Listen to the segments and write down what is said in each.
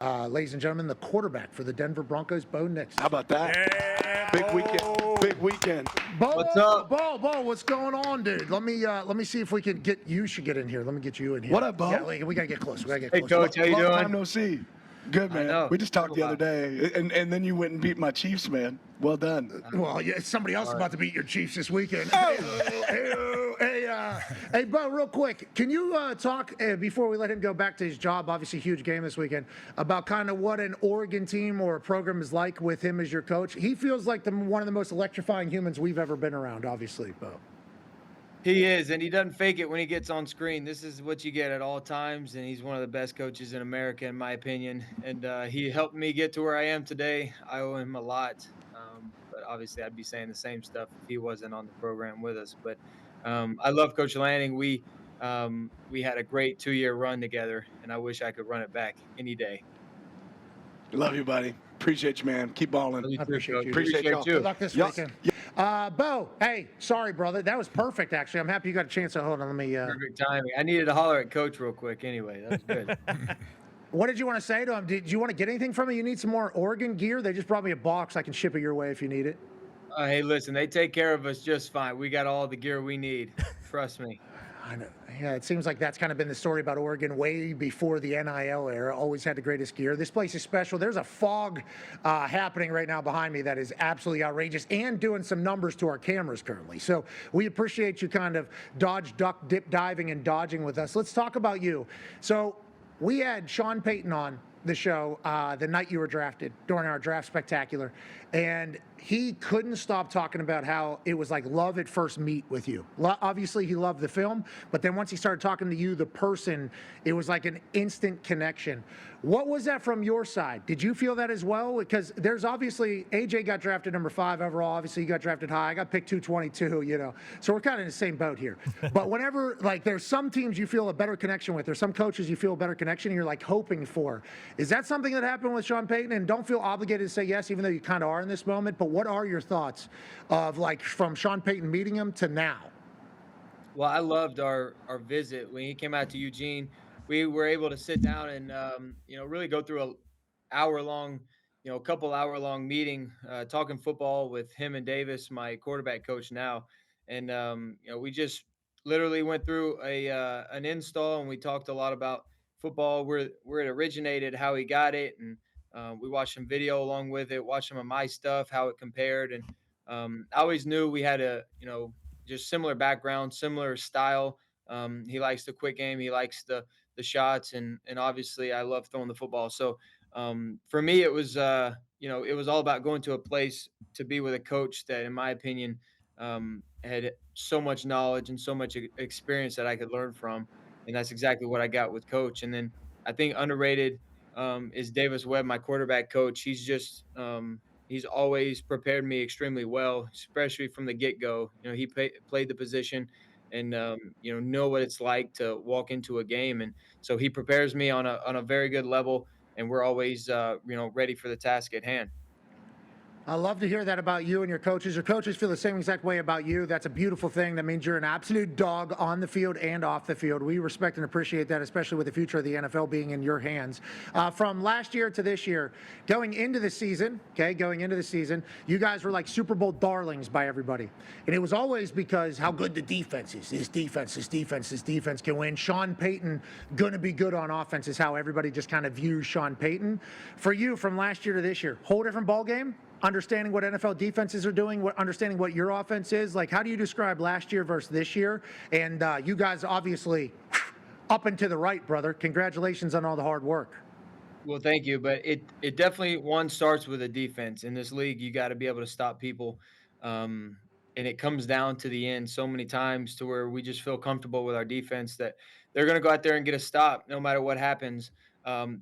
ladies and gentlemen, the quarterback for the Denver Broncos, Bo Nix. How about that? Yeah, Big weekend. Big weekend. Bo, What's up? Bo, what's going on, dude? Let me see if we can get you. Should get in here. Let me get you in here. What up, Bo? Yeah, we gotta get close. We gotta get Hey, close. Coach, how you Long doing? time no see. Good, man. know. We just talked the Wow. other day, and then you went and beat my Chiefs, man. Well done. Well, yeah, somebody else is about to beat your Chiefs this weekend. Hey, Bo, real quick, can you talk before we let him go back to his job? Obviously, huge game this weekend. About kind of what an Oregon team or a program is like with him as your coach. He feels like one of the most electrifying humans we've ever been around. Obviously, Bo. He is, and he doesn't fake it when he gets on screen. This is what you get at all times, and he's one of the best coaches in America, in my opinion. And he helped me get to where I am today. I owe him a lot. But obviously, I'd be saying the same stuff if he wasn't on the program with us. But I love Coach Lanning. We had a great 2-year run together, and I wish I could run it back any day. Love you, buddy. Appreciate you, man. Keep balling. I appreciate you. Appreciate y'all. Good luck this Yeah. weekend. Bo, hey, sorry, brother. That was perfect, actually. I'm happy you got a chance to hold on. Let me. Perfect timing. I needed to holler at Coach real quick anyway. That was good. What did you want to say to him? Did you want to get anything from me? You need some more Oregon gear? They just brought me a box. I can ship it your way if you need it. Hey, listen, they take care of us just fine. We got all the gear we need. Trust me. I know. Yeah, it seems like that's kind of been the story about Oregon way before the NIL era. Always had the greatest gear. This place is special. There's a fog happening right now behind me that is absolutely outrageous and doing some numbers to our cameras currently. So we appreciate you kind of dodge, duck, dip, diving, and dodging with us. Let's talk about you. So we had Sean Payton on the show the night you were drafted during our draft spectacular, and he couldn't stop talking about how it was like love at first meet with you. Obviously, he loved the film, but then once he started talking to you, the person, it was like an instant connection. What was that from your side? Did you feel that as well? Because there's obviously, AJ got drafted number 5 overall. Obviously, you got drafted high. I got picked 222, you know. So we're kind of in the same boat here. But whenever, like, there's some teams you feel a better connection with, there's some coaches you feel a better connection, and you're like hoping for. Is that something that happened with Sean Payton? And don't feel obligated to say yes, even though you kind of are in this moment. But what are your thoughts of, like, from Sean Payton meeting him to now? Well, I loved our visit when he came out to Eugene. We were able to sit down and really go through a couple hour long meeting, talking football with him and Davis, my quarterback coach now, and we just literally went through an install and we talked a lot about football, where it originated, how he got it, and we watched some video along with it, watched some of my stuff, how it compared, and I always knew we had just similar background, similar style. He likes the quick game. He likes the shots, and obviously I love throwing the football. So for me, it was it was all about going to a place to be with a coach that, in my opinion, had so much knowledge and so much experience that I could learn from, and that's exactly what I got with Coach. And then I think underrated is Davis Webb, my quarterback coach. He's always prepared me extremely well, especially from the get-go. He played the position and know what it's like to walk into a game, and so he prepares me on a very good level, and we're always ready for the task at hand. I love to hear that about you and your coaches. Your coaches feel the same exact way about you. That's a beautiful thing. That means you're an absolute dog on the field and off the field. We respect and appreciate that, especially with the future of the NFL being in your hands. From last year to this year, going into the season, you guys were like Super Bowl darlings by everybody. And it was always because how good the defense is. This defense can win. Sean Payton going to be good on offense is how everybody just kind of views Sean Payton. For you, from last year to this year, whole different ball game? Understanding what NFL defenses are doing, understanding what your offense is. Like, how do you describe last year versus this year? And you guys obviously up and to the right, brother. Congratulations on all the hard work. Well, thank you, but it definitely starts with a defense. In this league, you got to be able to stop people, and it comes down to the end so many times to where we just feel comfortable with our defense that they're going to go out there and get a stop no matter what happens.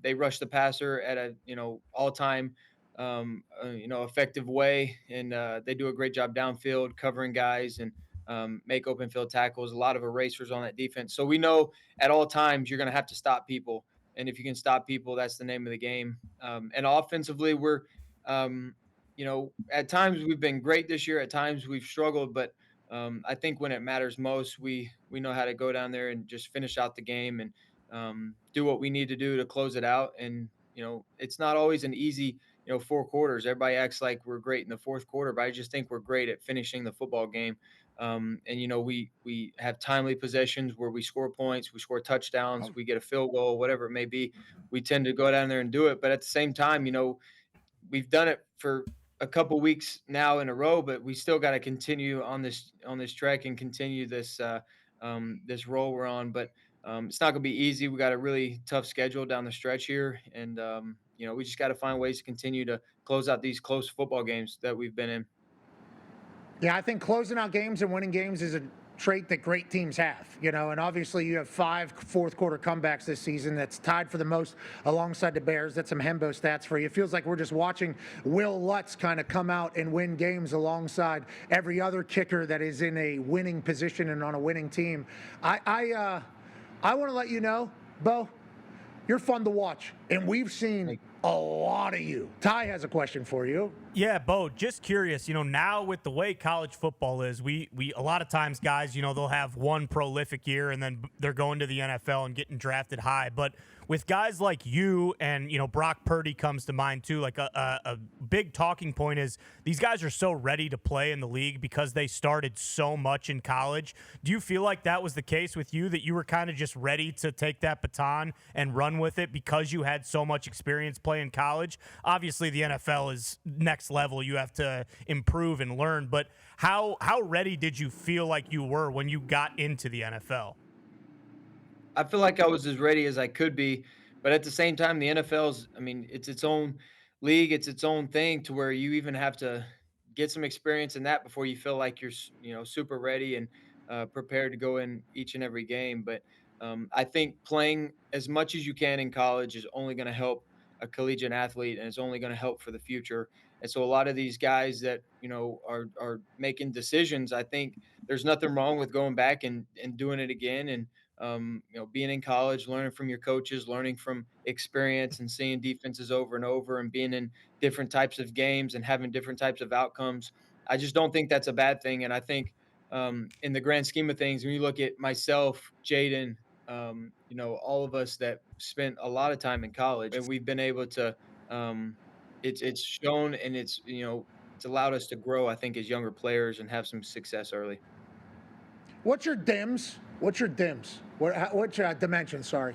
They rush the passer at a all-time effective way, and they do a great job downfield covering guys and make open field tackles. A lot of erasers on that defense. So we know at all times you're going to have to stop people, and if you can stop people, that's the name of the game. And offensively, we're at times we've been great this year. At times we've struggled, but I think when it matters most, we know how to go down there and just finish out the game and do what we need to do to close it out. And it's not always an easy, 4 quarters. Everybody acts like we're great in the fourth quarter, but I just think we're great at finishing the football game. And we have timely possessions where we score points, we score touchdowns, we get a field goal, whatever it may be. We tend to go down there and do it. But at the same time, we've done it for a couple weeks now in a row, but we still got to continue on this trek and continue this role we're on. But it's not going to be easy. We got a really tough schedule down the stretch here, and we just got to find ways to continue to close out these close football games that we've been in. Yeah, I think closing out games and winning games is a trait that great teams have, and obviously you have 5 fourth quarter comebacks this season. That's tied for the most alongside the Bears. That's some Hembo stats for you. It feels like we're just watching Will Lutz kind of come out and win games alongside every other kicker that is in a winning position and on a winning team. I want to let you know, Bo, you're fun to watch, and we've seen a lot of you. Ty has a question for you. Yeah, Bo, just curious, now with the way college football is, we a lot of times guys, they'll have one prolific year and then they're going to the NFL and getting drafted high. But with guys like you and, Brock Purdy comes to mind too, like a big talking point is these guys are so ready to play in the league because they started so much in college. Do you feel like that was the case with you, that you were kind of just ready to take that baton and run with it because you had so much experience playing college? Obviously, the NFL is next level. You have to improve and learn. But how ready did you feel like you were when you got into the NFL? I feel like I was as ready as I could be, but at the same time, the NFL's, I mean, it's its own league, it's its own thing to where you even have to get some experience in that before you feel like you're, super ready and prepared to go in each and every game. But I think playing as much as you can in college is only going to help a collegiate athlete, and it's only going to help for the future. And so a lot of these guys that are making decisions, I think there's nothing wrong with going back and doing it again, and being in college, learning from your coaches, learning from experience and seeing defenses over and over and being in different types of games and having different types of outcomes. I just don't think that's a bad thing. And I think in the grand scheme of things, when you look at myself, Jaden, all of us that spent a lot of time in college, and we've been able to, it's shown, and it's allowed us to grow, I think, as younger players and have some success early. What's your dims? What's your dims? What's your dimension? Sorry,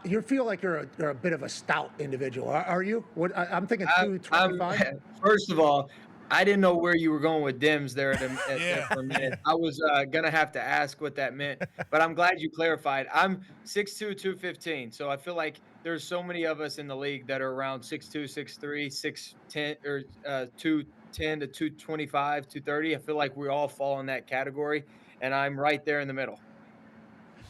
you feel like you're a bit of a stout individual. Are you? I'm thinking 225. First of all, I didn't know where you were going with dims there for a minute. I was gonna have to ask what that meant, but I'm glad you clarified. I'm 6'2", 215, so I feel like there's so many of us in the league that are around 6'2", 6'3", 6'10", or 210 to 225, 230. I feel like we all fall in that category, and I'm right there in the middle.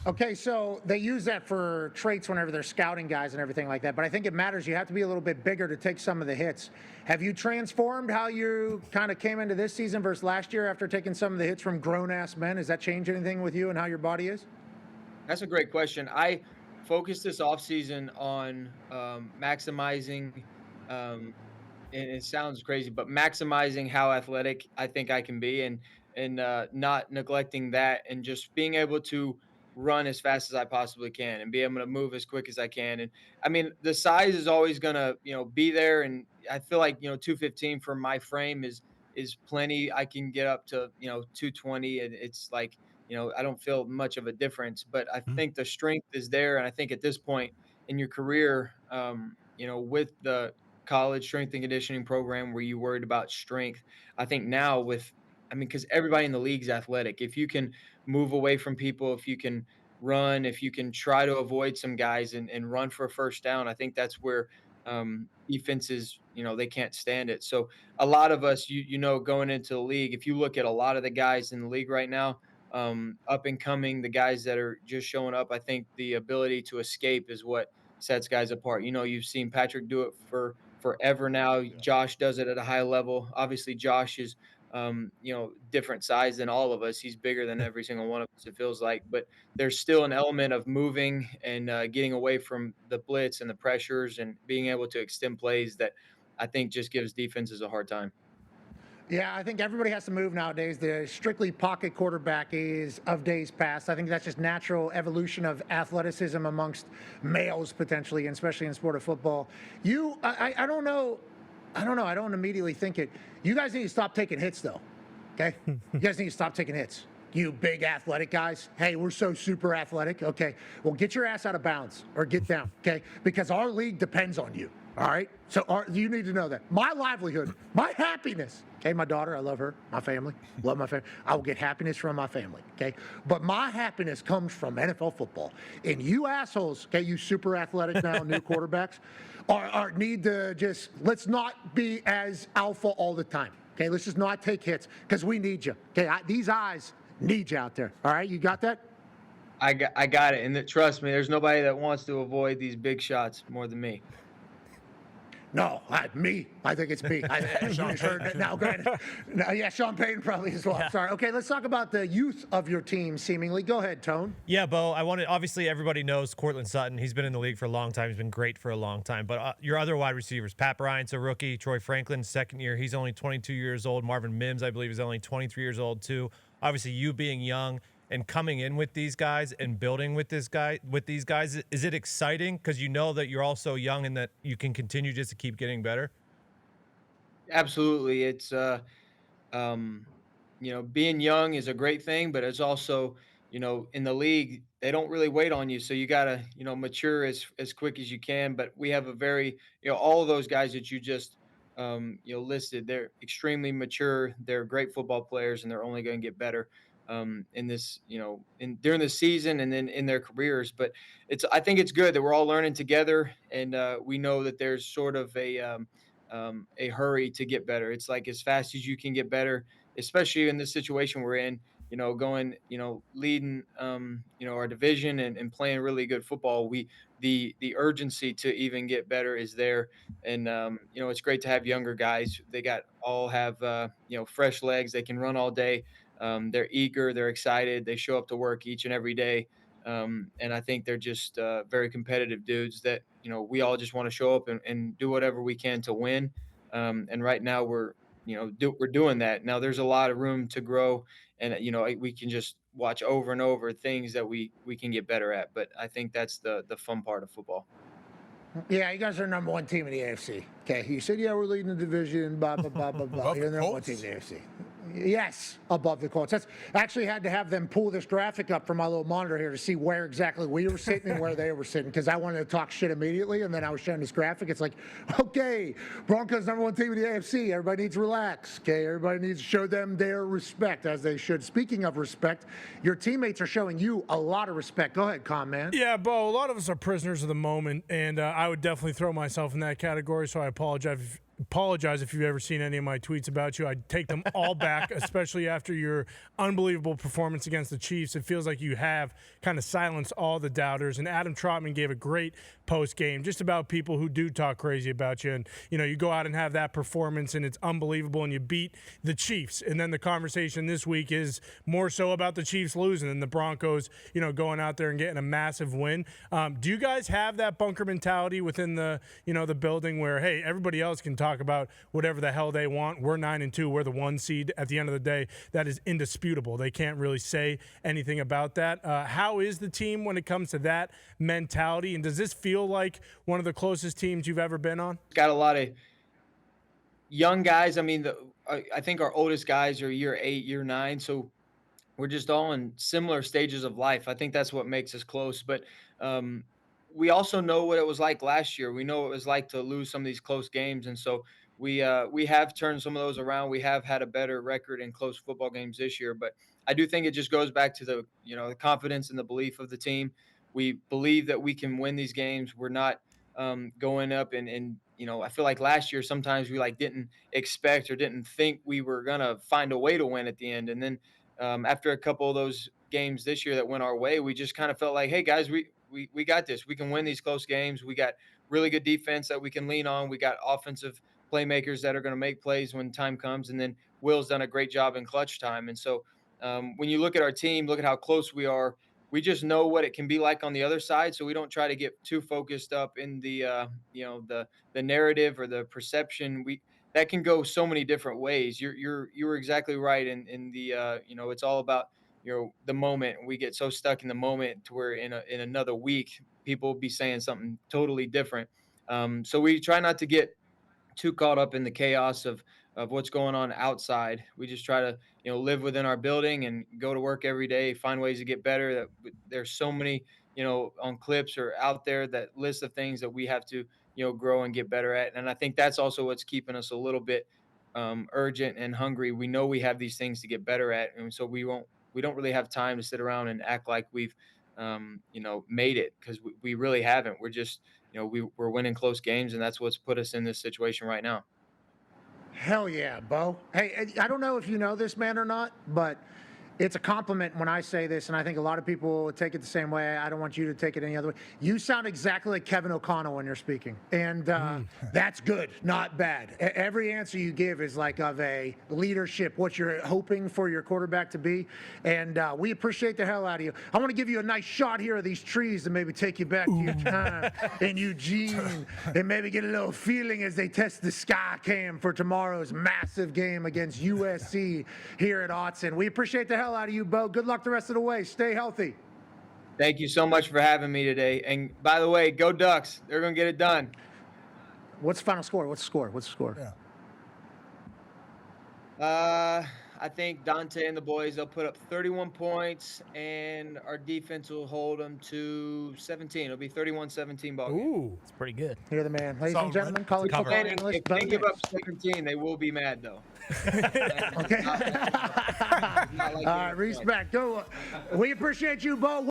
Okay, so they use that for traits whenever they're scouting guys and everything like that, but I think it matters. You have to be a little bit bigger to take some of the hits. Have you transformed how you kind of came into this season versus last year after taking some of the hits from grown-ass men? Has that changed anything with you and how your body is? That's a great question. I focused this offseason on maximizing, and it sounds crazy, but maximizing how athletic I think I can be, and not neglecting that, and just being able to run as fast as I possibly can and be able to move as quick as I can. And I mean, the size is always gonna, be there. And I feel like, 215 for my frame is plenty. I can get up to, 220, and it's like, I don't feel much of a difference. But I think the strength is there. And I think at this point in your career, with the college strength and conditioning program where you worried about strength, I think now because everybody in the league is athletic. If you can move away from people, if you can run, if you can try to avoid some guys and run for a first down, I think that's where defenses, they can't stand it. So a lot of us, going into the league, if you look at a lot of the guys in the league right now, up and coming, the guys that are just showing up, I think the ability to escape is what sets guys apart. You've seen Patrick do it for forever now. Josh does it at a high level. Obviously, Josh is different size than all of us. He's bigger than every single one of us, it feels like. But there's still an element of moving and getting away from the blitz and the pressures and being able to extend plays that I think just gives defenses a hard time. Yeah, I think everybody has to move nowadays. The strictly pocket quarterback is of days past. I think that's just natural evolution of athleticism amongst males potentially, and especially in sport of football. I don't know. I don't know. I don't immediately think it. You guys need to stop taking hits, though. Okay? You guys need to stop taking hits. You big athletic guys. Hey, we're so super athletic. Okay. Well, get your ass out of bounds or get down. Okay? Because our league depends on you. All right? So you need to know that. My livelihood, my happiness. Okay, my daughter, I love her. My family, love my family. I will get happiness from my family. Okay? But my happiness comes from NFL football. And you assholes, okay, you super athletic now, new quarterbacks, need to just, let's not be as alpha all the time. Okay, let's just not take hits because we need you. Okay, these eyes need you out there. All right, you got that? I got it. And trust me, there's nobody that wants to avoid these big shots more than me. No, me. I think it's me. Sean heard it now. Granted, no, yeah, Sean Payton probably as well. Yeah. Sorry. Okay, let's talk about the youth of your team. Seemingly, go ahead, Tone. Yeah, Bo, obviously everybody knows Cortland Sutton. He's been in the league for a long time. He's been great for a long time. But your other wide receivers, Pat Bryant's a rookie. Troy Franklin, second year. He's only 22 years old. Marvin Mims, I believe, is only 23 years old too. Obviously, you being young and coming in with these guys and building with these guys, is it exciting because you know that you're also young and that you can continue just to keep getting better? Absolutely. It's being young is a great thing, but it's also, in the league, they don't really wait on you. So you gotta, mature as quick as you can. But we have a very, all of those guys that you just listed, they're extremely mature, they're great football players, and they're only gonna get better in this, during the season and then in their careers. But I think it's good that we're all learning together, and we know that there's sort of a hurry to get better. It's like as fast as you can get better, especially in the situation we're in. Going, leading, our division and playing really good football. The urgency to even get better is there, and it's great to have younger guys. They all have fresh legs. They can run all day. They're eager. They're excited. They show up to work each and every day. And I think they're just very competitive dudes that, we all just want to show up and do whatever we can to win. And right now we're doing that. Now there's a lot of room to grow, and, we can just watch over and over things that we can get better at. But I think that's the fun part of football. Yeah, you guys are number one team in the AFC. Okay, you said, yeah, we're leading the division, blah, blah, blah, blah, blah. Above You're the the number one team Colts? in the AFC. Yes, above the Colts. I actually had to have them pull this graphic up from my little monitor here to see where exactly we were sitting and where they were sitting, because I wanted to talk shit immediately, and then I was showing this graphic. It's like, okay, Broncos number one team in the AFC. Everybody needs to relax. Okay, everybody needs to show them their respect, as they should. Speaking of respect, your teammates are showing you a lot of respect. Go ahead, Con Man. Yeah, Bo, a lot of us are prisoners of the moment, and I would definitely throw myself in that category, so I apologize if you've ever seen any of my tweets about you. I'd take them all back, especially after your unbelievable performance against the Chiefs. It feels like you have kind of silenced all the doubters, and Adam Trotman gave a great post-game just about people who do talk crazy about you. And, you go out and have that performance, and it's unbelievable, and you beat the Chiefs. And then the conversation this week is more so about the Chiefs losing and the Broncos, going out there and getting a massive win. Do you guys have that bunker mentality within the, the building where, hey, everybody else can talk about whatever the hell they want? We're 9-2. We're the 1 seed. At the end of the day, that is indisputable. They can't really say anything about that. How is the team when it comes to that mentality? And does this feel like one of the closest teams you've ever been on? Got a lot of young guys. I mean, I think our oldest guys are year 8, year 9. So we're just all in similar stages of life. I think that's what makes us close. But we also know what it was like last year. We know what it was like to lose some of these close games, and so we have turned some of those around. We have had a better record in close football games this year, but I do think it just goes back to the confidence and the belief of the team. We believe that we can win these games. We're not going up and I feel like last year sometimes we didn't expect or didn't think we were gonna find a way to win at the end, and then after a couple of those games this year that went our way, we just kind of felt like, hey guys, we got this. We can win these close games. We got really good defense that we can lean on. We got offensive playmakers that are going to make plays when time comes. And then Will's done a great job in clutch time. And so when you look at our team, look at how close we are. We just know what it can be like on the other side. So we don't try to get too focused up in the narrative or the perception. that can go so many different ways. You were exactly right in the it's all about the moment. We get so stuck in the moment to where in another week people will be saying something totally different. So we try not to get too caught up in the chaos of what's going on outside. We just try to live within our building and go to work every day, find ways to get better. There's so many on clips or out there that list of things that we have to grow and get better at. And I think that's also what's keeping us a little bit urgent and hungry. We know we have these things to get better at, and so we don't really have time to sit around and act like we've made it, because we really haven't. We're just we're winning close games, and that's what's put us in this situation right now. Hell yeah, Bo. Hey, I don't know if you know this man or not, but it's a compliment when I say this, and I think a lot of people take it the same way. I don't want you to take it any other way. You sound exactly like Kevin O'Connell when you're speaking, and that's good, not bad. Every answer you give is like of a leadership, what you're hoping for your quarterback to be, and we appreciate the hell out of you. I want to give you a nice shot here of these trees and maybe take you back to your time in Eugene and maybe get a little feeling as they test the sky cam for tomorrow's massive game against USC here at Autzen. We appreciate the hell out of you, Bo. Good luck the rest of the way. Stay healthy. Thank you so much for having me today. And by the way, go Ducks. They're going to get it done. What's the final score? What's the score? What's the score? Yeah. I think Dante and the boys, they'll put up 31 points, and our defense will hold them to 17. It'll be 31-17 ball game. Ooh, it's pretty good. You're the man. Ladies and gentlemen, college football analyst If Bo they give Nix. up 17, they will be mad, though. Okay. All right, respect. Go. We appreciate you, Bo.